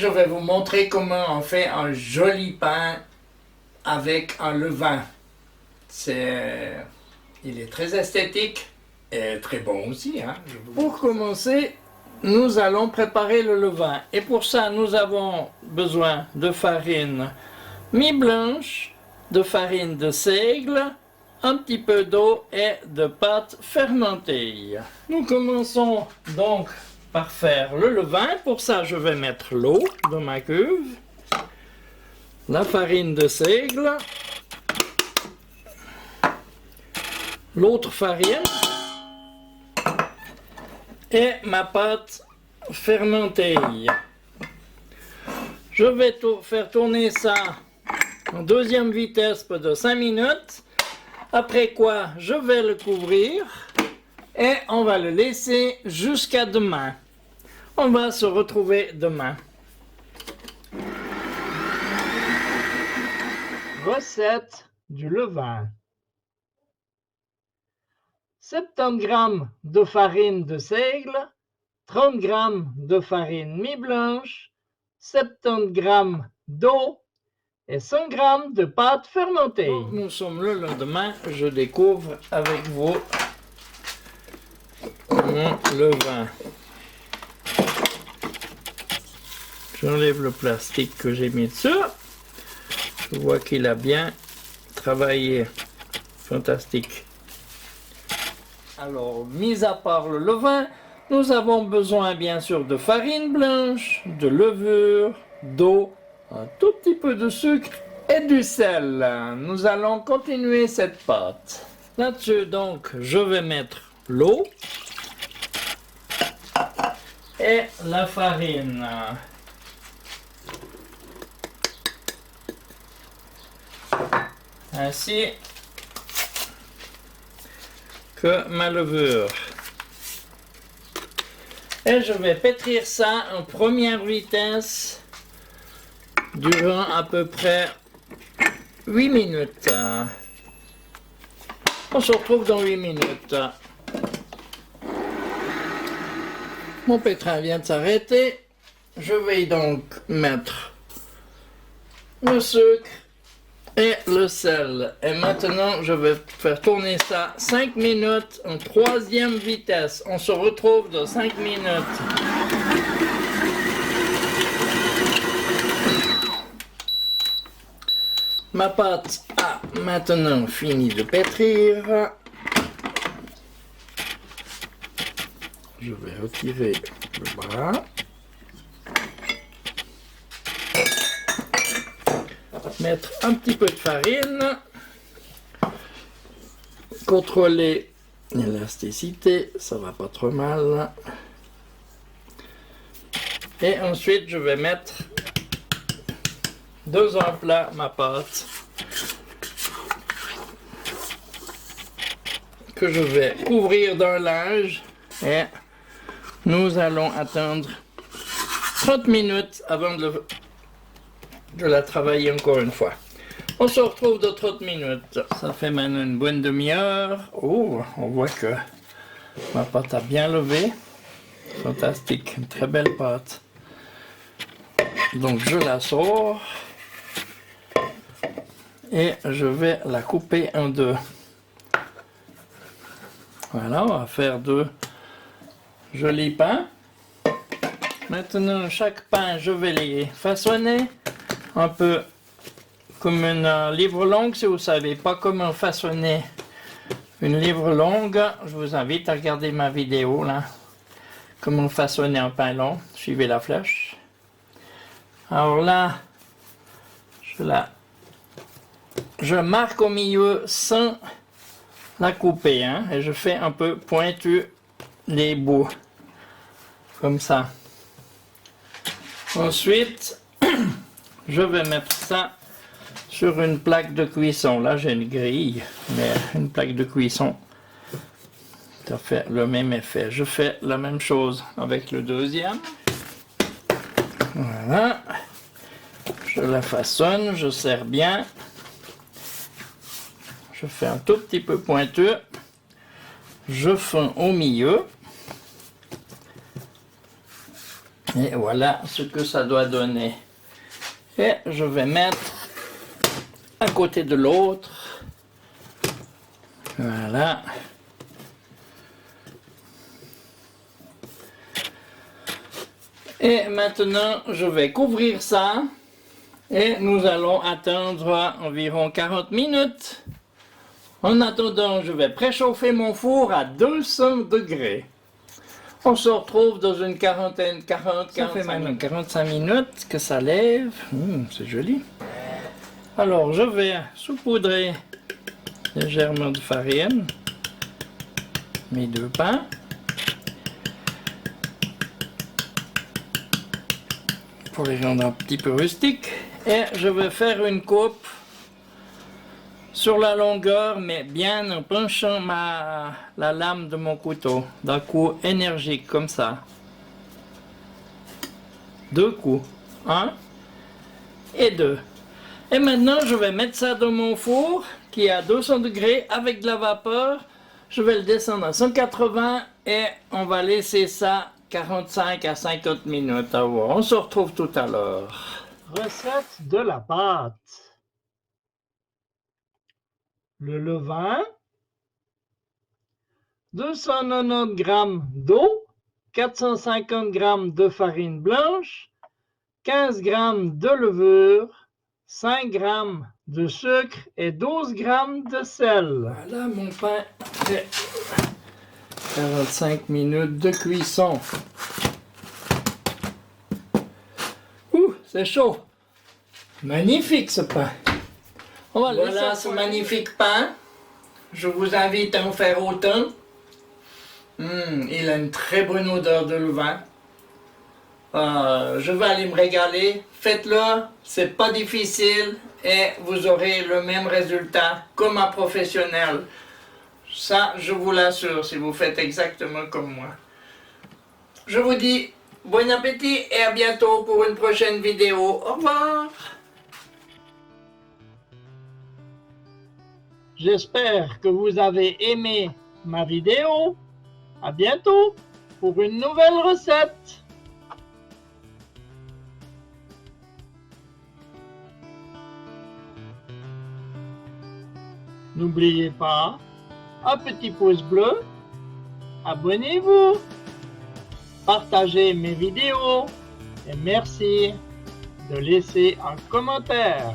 vais vous montrer comment on fait un joli pain avec un levain. Il est très esthétique et très bon aussi. Hein. Pour commencer, nous allons préparer le levain. Et pour ça, nous avons besoin de farine mi-blanche, de farine de seigle, un petit peu d'eau et de pâte fermentée. Nous commençons donc par faire le levain. Pour ça, je vais mettre l'eau dans ma cuve, la farine de seigle, l'autre farine et ma pâte fermentée. Je vais faire tourner ça en deuxième vitesse pendant 5 minutes. Après quoi, je vais le couvrir et on va le laisser jusqu'à demain. On va se retrouver demain. Recette du levain. 70 g de farine de seigle, 30 g de farine mi-blanche, 70 g d'eau et 100 g de pâte fermentée. Nous sommes le lendemain, je découvre avec vous mon levain. J'enlève le plastique que j'ai mis dessus. Je vois qu'il a bien travaillé. Fantastique. Alors, mis à part le levain, nous avons besoin bien sûr de farine blanche, de levure, d'eau, un tout petit peu de sucre et du sel. Nous allons continuer cette pâte. Là-dessus, donc, je vais mettre l'eau et la farine. Ainsi que ma levure. Et je vais pétrir ça en première vitesse durant à peu près 8 minutes. On se retrouve dans 8 minutes. Mon pétrin vient de s'arrêter. Je vais donc mettre le sucre et le sel. Et maintenant, je vais faire tourner ça 5 minutes en troisième vitesse. On se retrouve dans 5 minutes. Ma pâte a maintenant fini de pétrir. Je vais retirer le bras. Mettre un petit peu de farine, contrôler l'élasticité, ça va pas trop mal. Et ensuite je vais mettre dans un plat ma pâte que je vais couvrir d'un linge et nous allons attendre 30 minutes avant de la travailler encore une fois. On se retrouve dans 30 minutes. Ça fait maintenant une bonne demi-heure. Oh, on voit que ma pâte a bien levé. Fantastique, une très belle pâte. Donc je la sors et je vais la couper en deux. Voilà, on va faire deux jolis pains. Maintenant, chaque pain, je vais les façonner un peu comme une livre longue. Si vous ne savez pas comment façonner une livre longue, je vous invite à regarder ma vidéo là. Comment façonner un pain long. Suivez la flèche. Alors là, je marque au milieu sans la couper, hein, et je fais un peu pointu les bouts, comme ça. Ensuite, je vais mettre ça sur une plaque de cuisson. Là, j'ai une grille, mais une plaque de cuisson, ça fait le même effet. Je fais la même chose avec le deuxième. Voilà. Je la façonne, je serre bien. Je fais un tout petit peu pointeux. Je fends au milieu. Et voilà ce que ça doit donner. Et je vais mettre à côté de l'autre. Voilà. Et maintenant, je vais couvrir ça. Et nous allons attendre environ 40 minutes. En attendant, je vais préchauffer mon four à 200 degrés. On se retrouve dans une quarantaine, 45 minutes que ça lève. C'est joli. Alors, je vais saupoudrer légèrement de farine mes 2 pains. Pour les rendre un petit peu rustiques. Et je vais faire une coupe sur la longueur, mais bien en penchant la lame de mon couteau, d'un coup énergique comme ça. 2 coups, 1 et 2. Et maintenant je vais mettre ça dans mon four qui est à 200 degrés avec de la vapeur. Je vais le descendre à 180 et on va laisser ça 45 à 50 minutes. Alors, on se retrouve tout à l'heure. Recette de la pâte. Le levain, 290 g d'eau, 450 g de farine blanche, 15 g de levure, 5 g de sucre et 12 g de sel. Voilà mon pain fait 45 minutes de cuisson. Ouh, c'est chaud. Magnifique ce pain. Voilà ce magnifique pain. Je vous invite à en faire autant. Il a une très bonne odeur de levain. Je vais aller me régaler. Faites-le, c'est pas difficile et vous aurez le même résultat comme un professionnel. Ça, je vous l'assure, si vous faites exactement comme moi. Je vous dis bon appétit et à bientôt pour une prochaine vidéo. Au revoir. J'espère que vous avez aimé ma vidéo. À bientôt pour une nouvelle recette. N'oubliez pas, un petit pouce bleu, abonnez-vous, partagez mes vidéos et merci de laisser un commentaire.